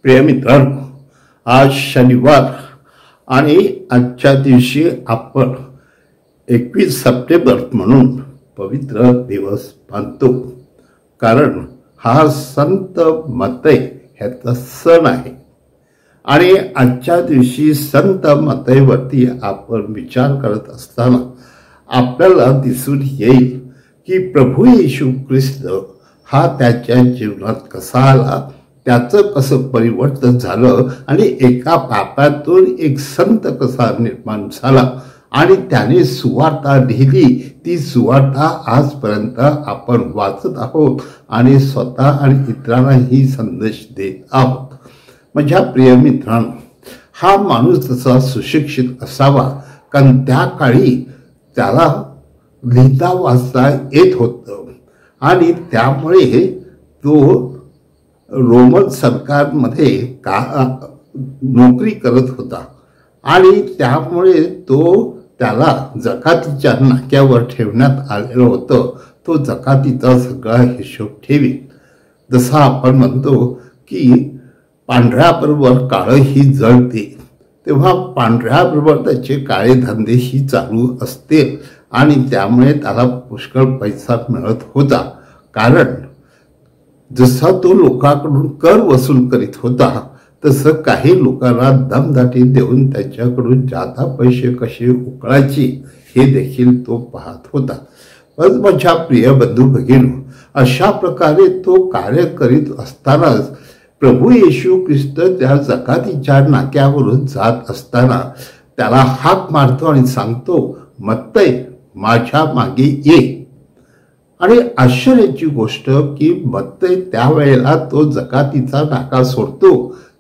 प्रिय मित्रांनो, आज शनिवार आणि आजच्या दिवशी आपण 21 सप्टेंबर म्हणून पवित्र दिवस मानतो. कारण हा संत मतई ह्याचा सण आहे. आणि आजच्या दिवशी संत मतईवरती आपण विचार करत असताना आपल्याला दिसून येईल की प्रभू येशू ख्रिस्त हा त्याच्या जीवनात कसा आला, त्याचं कसं परिवर्तन झालं आणि एका पापातून एक संत कसा निर्माण झाला आणि त्याने सुवार्ता लिहिली. ती सुवार्ता आजपर्यंत आपण वाचत आहोत आणि स्वतः आणि इतरांनाही संदेश देत आहोत. माझ्या प्रिय मित्रांनो, हा माणूस तसा सुशिक्षित असावा, कारण त्या काळी त्याला लिहिता वाचता येत होतं आणि त्यामुळे तो रोमन सरकारमध्ये नोकरी करत होता आणि त्यामुळे त्याला जकातीच्या नाक्यावर ठेवण्यात आलेलं होतं. तो जकातीचा सगळा हिशोब ठेवी. जसा आपण म्हणतो की पांढऱ्याबरोबर काळंही जळते, तेव्हा पांढऱ्याबरोबर त्याचे काळे धंदेही चालू असते आणि त्यामुळे त्याला पुष्कळ पैसा मिळत होता. कारण जसा तो लोकांकडून कर वसूल करीत होता, तसं काही लोकांना दमदाटी देऊन त्याच्याकडून जादा पैसे कसे उकळायचे हे देखील तो पाहत होता. पण माझ्या प्रिय बंधू भगिनी, अशा प्रकारे तो कार्य करीत असतानाच प्रभू येशू ख्रिस्त त्या जकातीच्या नाक्यावरून जात असताना त्याला हाक मारतो आणि सांगतो, मतई माझ्या मागे ये. आणि आश्चर्याची गोष्ट की मतई त्यावेळेला तो जकातीचा नाका सोडतो,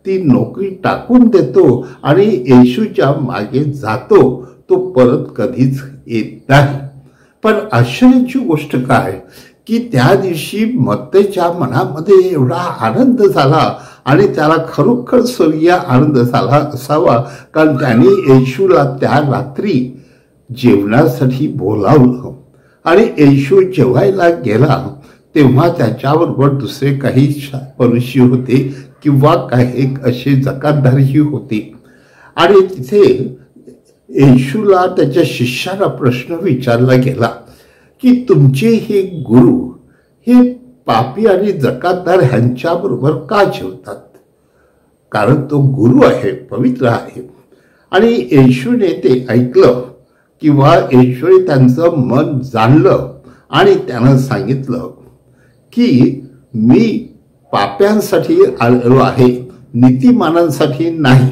ती नोकरी टाकून देतो आणि येशूच्या मागे जातो. तो परत कधीच येत नाही. पण आश्चर्याची गोष्ट काय की त्या दिवशी मतईच्या मनामध्ये एवढा आनंद झाला आणि त्याला खरोखर स्वर्गीय आनंद झाला असावा, कारण त्याने येशूला त्या रात्री जेवणासाठी बोलावलं आणि येशू जेवायला गेला तेव्हा त्याच्याबरोबर दुसरे काही परुषी होते किंवा काही असे जकातदारही होते. आणि तिथे येशूला त्याच्या शिष्याला प्रश्न विचारला गेला की तुमचे हे गुरु हे पापी आणि जकातदार ह्यांच्याबरोबर का जेवतात? कारण तो गुरु आहे, पवित्र आहे. आणि येशूने ते ऐकलं किंवा येशूने त्यांचं मन जाणलं आणि त्यानं सांगितलं की मी पाप्यांसाठी आलेलो आहे, नीतिमानांसाठी नाही,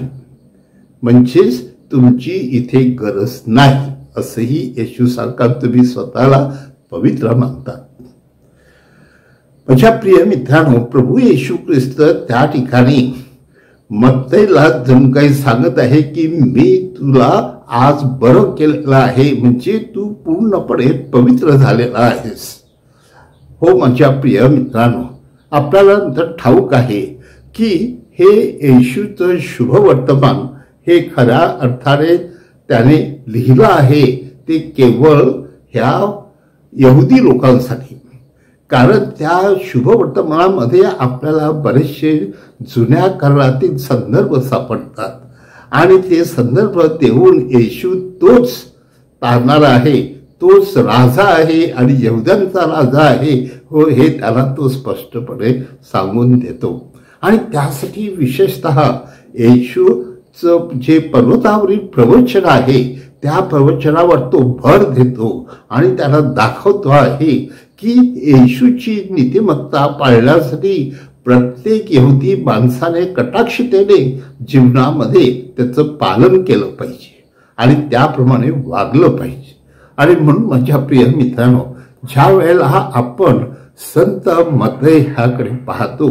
म्हणजेच तुमची इथे गरज नाही. असंही येशू सारखा तुम्ही स्वतःला पवित्र मानता. माझ्या प्रिय मित्रांनो, प्रभू येशू ख्रिस्त त्या ठिकाणी मतईला जणू काही सांगत आहे की मी तुला आज बरं केलेलं आहे, म्हणजे तू पूर्णपणे पवित्र झालेला आहेस. हो माझ्या प्रिय मित्रांनो, आपल्याला तर ठाऊक आहे की हे येशूचं शुभ वर्तमान हे खऱ्या अर्थाने त्याने लिहिलं आहे ते केवळ ह्या यहुदी लोकांसाठी. कारण त्या शुभ वर्तमानामध्ये आपल्याला बरेचसे जुन्या करारातील संदर्भ सापडतात आणि ते संदर्भ देऊन येशू तोच तारणारा आहे, तोच राजा आहे आणि यहुद्यांचा राजा आहे, हो हे त्याला तो स्पष्टपणे सांगून देतो. आणि त्यासाठी विशेषतः येशूचं जे पर्वतावरील प्रवचन आहे त्या प्रवचनावर तो भर देतो आणि त्याला दाखवतो आहे की येशूची नीतिमत्ता पाळण्यासाठी प्रत्येक यहुदी माणसाने कटाक्षतेने जीवनामध्ये त्याचं पालन केलं पाहिजे आणि त्याप्रमाणे वागलं पाहिजे. आणि म्हणून माझ्या प्रिय मित्रांनो, ज्या वेळेला आपण संत मतई ह्याकडे पाहतो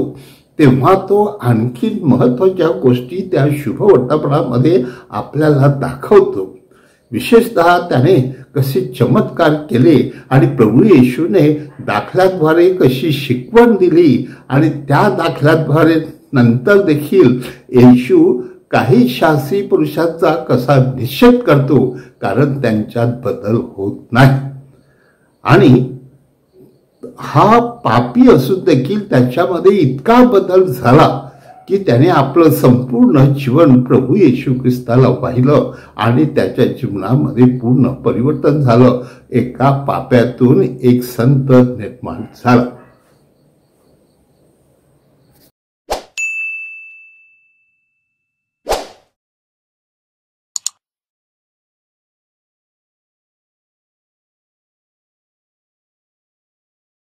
तेव्हा तो आणखी महत्वाच्या गोष्टी त्या शुभ वर्तमानामध्ये आपल्याला दाखवतो. विशेषतः त्याने कसे चमत्कार केले आणि प्रभू येशूने दाखल्याद्वारे कशी शिकवण दिली आणि त्या दाखल्याद्वारे नंतर देखील येशू काही शास्त्री पुरुषांचा कसा निषेध करतो, कारण त्यांच्यात बदल होत नाही. आणि हा पापी असून देखील त्याच्यामध्ये इतका बदल झाला की त्याने आपलं संपूर्ण जीवन प्रभू येशू ख्रिस्ताला वाहिलं आणि त्याच्या जीवनामध्ये पूर्ण परिवर्तन झालं. एका पाप्यातून एक संत निर्माण झाला.